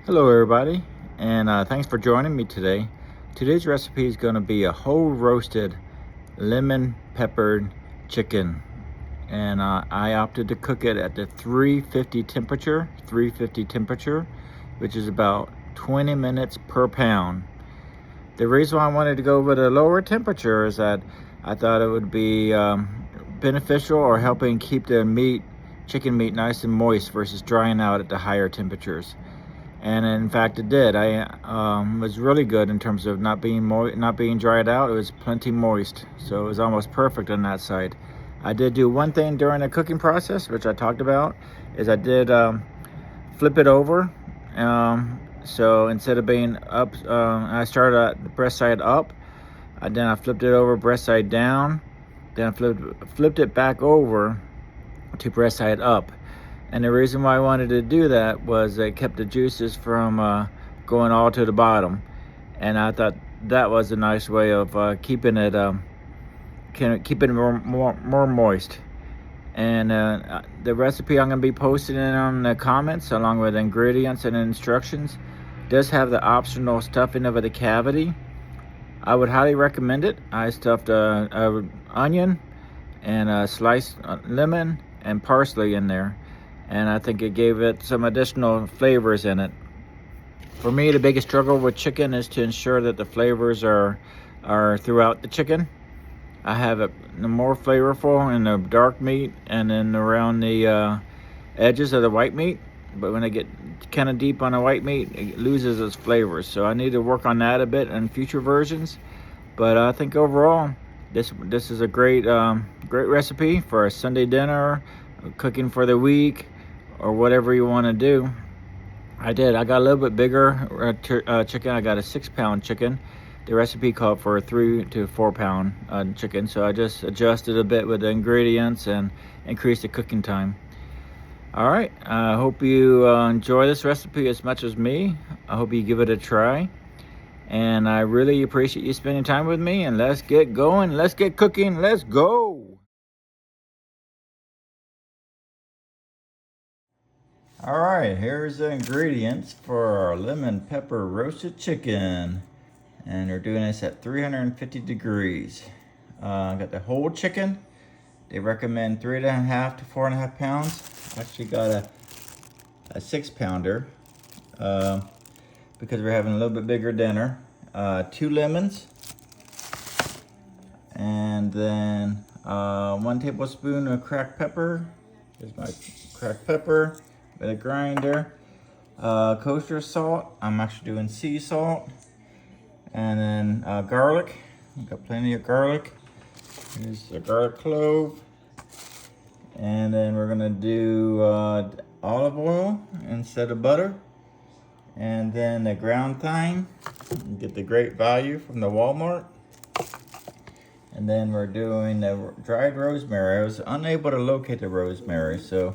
Hello everybody, and thanks for joining me today. Today's recipe is going to be a whole roasted lemon peppered chicken, and I opted to cook it at the 350 temperature, which is about 20 minutes per pound. The reason why I wanted to go with a lower temperature is that I thought it would be beneficial or helping keep the chicken meat nice and moist versus drying out at the higher temperatures. And in fact it did. I was really good in terms of not being dried out. It was plenty moist, so it was almost perfect on that side. I did do one thing during the cooking process, which I talked about, is I did flip it over. So instead of being up, I started at the breast side up, and then I flipped it over breast side down, then I flipped it back over to breast side up. And the reason why I wanted to do that was it kept the juices from going all to the bottom. And I thought that was a nice way of keeping it more moist. And the recipe I'm going to be posting it on the comments along with ingredients and instructions does have the optional stuffing of the cavity. I would highly recommend it. I stuffed a onion and a sliced lemon and parsley in there, and I think it gave it some additional flavors in it. For me, the biggest struggle with chicken is to ensure that the flavors are throughout the chicken. I have it more flavorful in the dark meat and then around the edges of the white meat, but when I get kind of deep on the white meat, it loses its flavors. So I need to work on that a bit in future versions. But I think overall, this is a great recipe for a Sunday dinner, cooking for the week, or whatever you want to do. I got a little bit bigger chicken. I got a 6-pound chicken. The recipe called for a 3 to 4 pound chicken, so I just adjusted a bit with the ingredients and increased the cooking time. All right, I hope you enjoy this recipe as much as me. I hope you give it a try, and I really appreciate you spending time with me. And let's get going. Let's get cooking. Let's go. All right, here's the ingredients for our lemon pepper roasted chicken. And we're doing this at 350 degrees. I got the whole chicken. They recommend 3.5 to 4.5 pounds. I actually got a 6-pounder because we're having a little bit bigger dinner. 2 lemons. And then 1 tablespoon of cracked pepper. Here's my cracked pepper. With a grinder, kosher salt. I'm actually doing sea salt, and then garlic. I've got plenty of garlic. Here's the garlic clove, and then we're gonna do olive oil instead of butter, and then the ground thyme. You get the great value from the Walmart. And then we're doing the dried rosemary. I was unable to locate the rosemary, so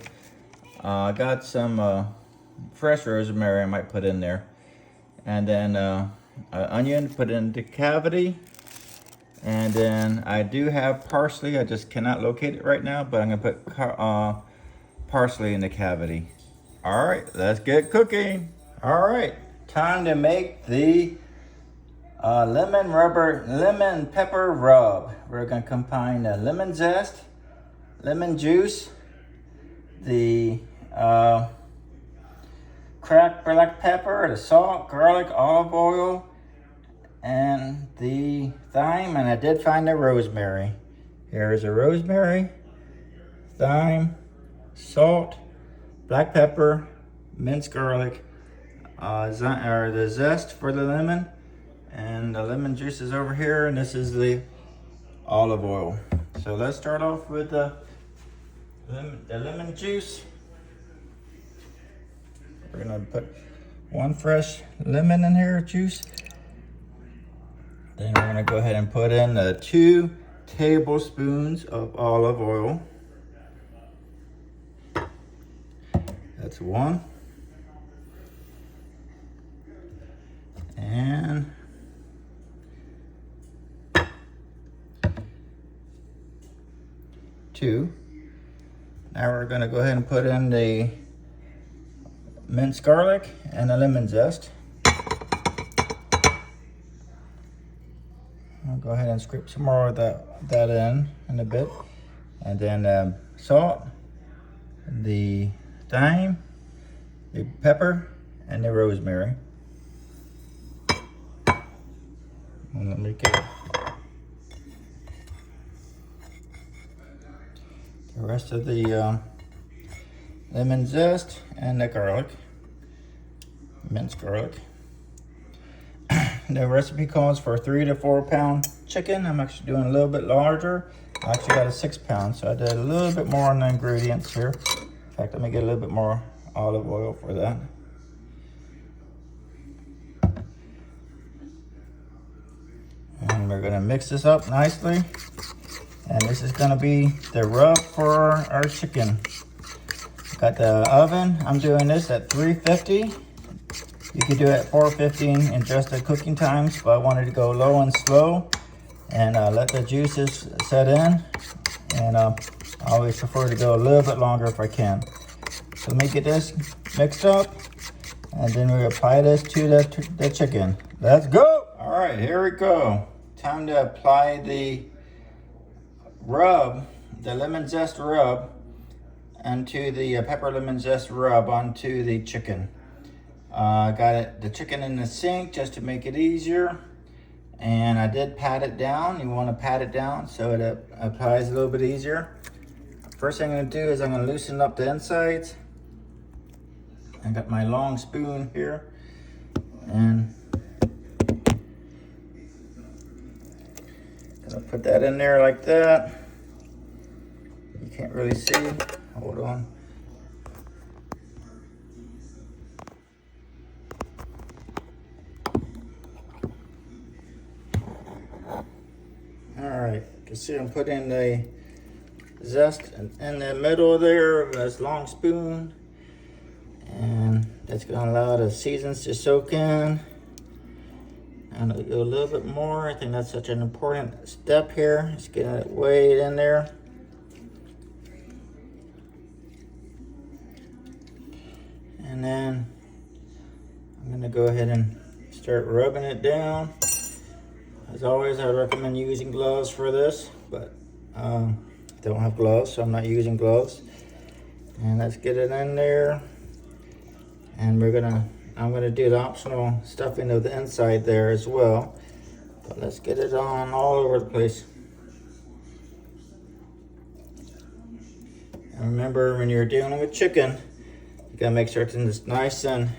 I got some fresh rosemary I might put in there. And then onion, put in the cavity. And then I do have parsley. I just cannot locate it right now, but I'm gonna put parsley in the cavity. All right, let's get cooking. All right, time to make the lemon pepper rub. We're gonna combine the lemon zest, lemon juice, the cracked black pepper, the salt, garlic, olive oil, and the thyme, and I did find the rosemary. Here's the rosemary, thyme, salt, black pepper, minced garlic, the zest for the lemon, and the lemon juice is over here, and this is the olive oil. So let's start off with the lemon juice. We're gonna put 1 fresh lemon in here, juice. Then we're gonna go ahead and put in the 2 tablespoons of olive oil. That's 1. And 2. Now we're gonna go ahead and put in the minced garlic and a lemon zest. I'll go ahead and scrape some more of that in a bit. And then salt, the thyme, the pepper, and the rosemary. And let me get the rest of the lemon zest and the garlic, minced garlic. The recipe calls for 3 to 4 pound chicken. I'm actually doing a little bit larger. I actually got a 6 pound, so I did a little bit more on the ingredients here. In fact, let me get a little bit more olive oil for that. And we're gonna mix this up nicely. And this is gonna be the rub for our chicken. Got the oven, I'm doing this at 350. You could do it at 450 in just the cooking times, but I wanted to go low and slow and let the juices set in. And I always prefer to go a little bit longer if I can. So let me get this mixed up, and then we apply this to the chicken. Let's go! All right, here we go. Time to apply the rub, the lemon zest rub, onto the pepper lemon zest rub onto the chicken. Got the chicken in the sink just to make it easier, and I did pat it down. You want to pat it down so it applies a little bit easier. First thing I'm going to do is I'm going to loosen up the insides. I got my long spoon here, and gonna put that in there like that. You can't really see. Hold on. Alright, you can see I'm putting the zest in the middle there of this long spoon, and that's going to allow the seasons to soak in. And I'll go a little bit more. I think that's such an important step here. Just getting it way in there. And then I'm going to go ahead and start rubbing it down. As always, I recommend using gloves for this, but I don't have gloves, so I'm not using gloves. And let's get it in there. And I'm gonna do the optional stuffing of the inside there as well. But let's get it on all over the place. And remember, when you're dealing with chicken, you gotta make sure it's nice and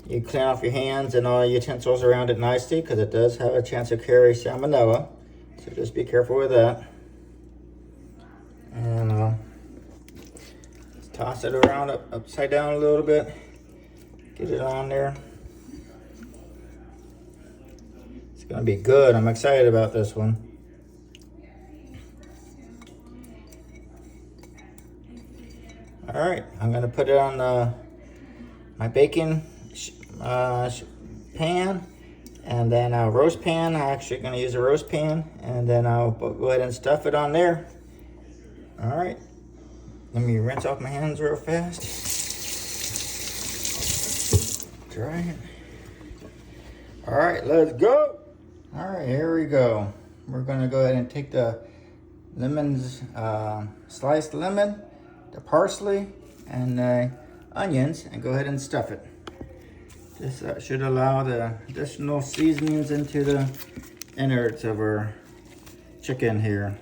you clean off your hands and all utensils around it nicely, because it does have a chance to carry salmonella. So just be careful with that. And let's toss it around upside down a little bit. Get it on there. It's gonna be good. I'm excited about this one. All right, I'm gonna put it on my baking pan, and then a roast pan. I'm actually gonna use a roast pan, and then I'll go ahead and stuff it on there. All right, let me rinse off my hands real fast. Dry it. All right, let's go. All right, here we go. We're gonna go ahead and take the lemons, sliced lemon, the parsley, and the onions, and go ahead and stuff it. This should allow the additional seasonings into the innards of our chicken here.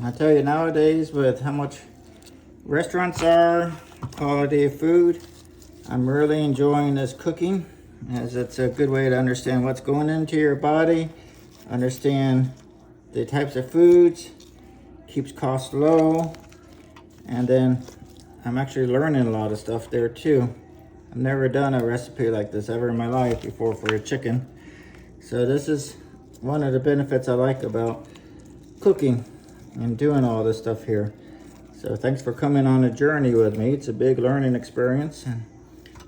I tell you, nowadays, with how much restaurants are, quality of food, I'm really enjoying this cooking, as it's a good way to understand what's going into your body, understand the types of foods, keeps costs low, and then I'm actually learning a lot of stuff there too. I've never done a recipe like this ever in my life before for a chicken. So this is one of the benefits I like about cooking and doing all this stuff here. So thanks for coming on a journey with me. It's a big learning experience, and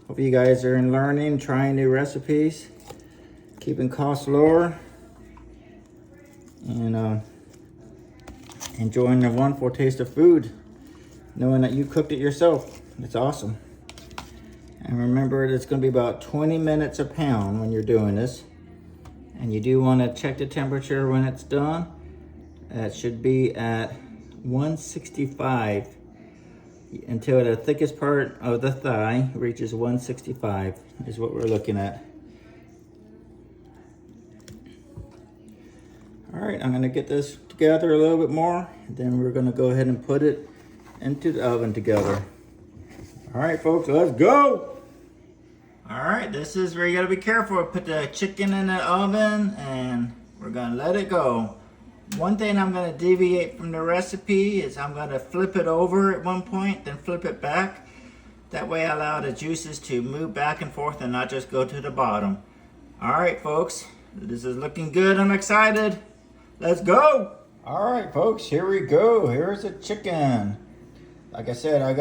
hope you guys are learning, trying new recipes. keeping costs lower, and enjoying the wonderful taste of food, knowing that you cooked it yourself. It's awesome. And remember, it's going to be about 20 minutes a pound when you're doing this. And you do want to check the temperature when it's done. It should be at 165 until the thickest part of the thigh reaches 165 is what we're looking at. All right, I'm gonna get this together a little bit more, then we're gonna go ahead and put it into the oven together. All right, folks, let's go. All right, this is where you gotta be careful. Put the chicken in the oven and we're gonna let it go. One thing I'm gonna deviate from the recipe is I'm gonna flip it over at one point, then flip it back. That way I allow the juices to move back and forth and not just go to the bottom. All right, folks, this is looking good. I'm excited. Let's go. All right, folks, here we go. Here's the chicken. Like I said, I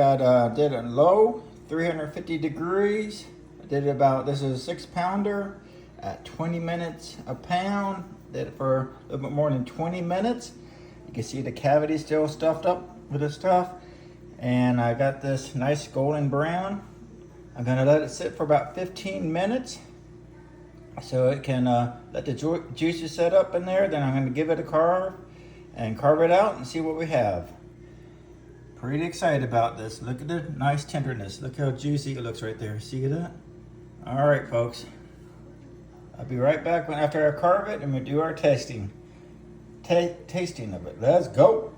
did it low, 350 degrees. I did it about, this is a 6-pounder at 20 minutes a pound. Did it for a little bit more than 20 minutes. You can see the cavity still stuffed up with the stuff. And I got this nice golden brown. I'm gonna let it sit for about 15 minutes so it can let the juices set up in there. Then I'm gonna give it a carve and carve it out and see what we have. Pretty excited about this. Look at the nice tenderness. Look how juicy it looks right there. See that? All right, folks. I'll be right back after I carve it and we do our tasting of it. Let's go.